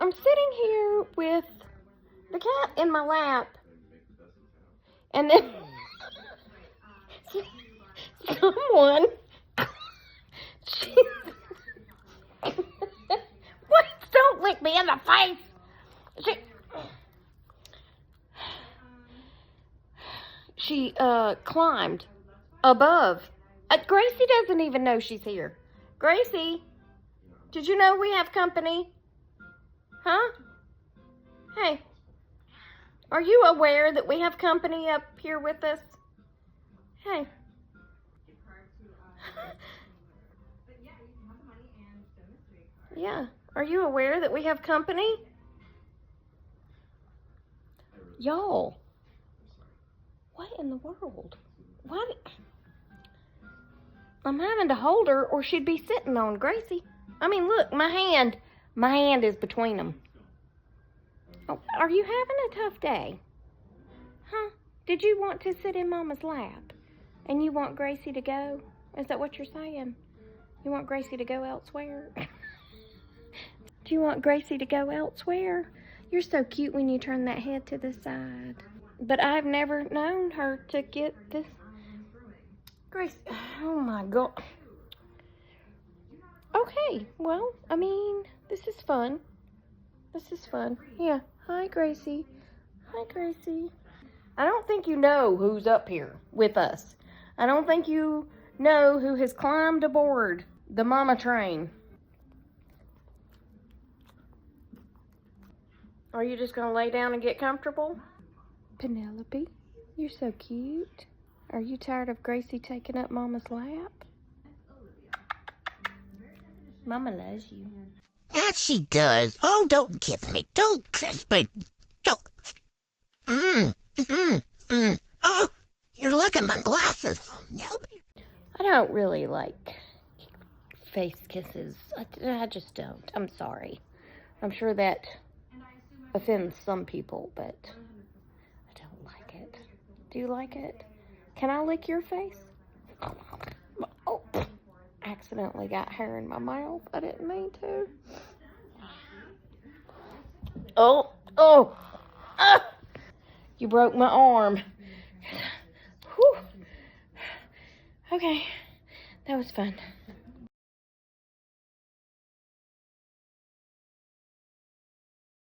I'm sitting here with the cat in my lap, and then someone, what? Don't lick me in the face. She climbed above. Gracie doesn't even know she's here. Gracie, did you know we have company? Huh? Hey, are you aware that we have company up here with us? Hey. Yeah, are you aware that we have company? Y'all, what in the world? What? I'm having to hold her or she'd be sitting on Gracie. I mean, look, my hand is between them. Oh, are you having a tough day? Huh? Did you want to sit in Mama's lap? And you want Gracie to go? Is that what you're saying? You want Gracie to go elsewhere? Do you want Gracie to go elsewhere? You're so cute when you turn that head to the side. But I've never known her to get this. Grace, oh my God. Okay, well, I mean, this is fun. This is fun. Yeah, hi Gracie. Hi Gracie. I don't think you know who's up here with us. I don't think you know who has climbed aboard the mama train. Are you just gonna lay down and get comfortable? Penelope, you're so cute. Are you tired of Gracie taking up Mama's lap? Mama loves you. That she does. Oh, don't kiss me. Don't kiss me. Don't. Oh, you're licking my glasses. I don't really like face kisses. I just don't. I'm sorry. I'm sure that offends some people, but I don't like it. Do you like it? Can I lick your face? Oh, accidentally got hair in my mouth. I didn't mean to. Oh, you broke my arm. Whew. Okay, that was fun.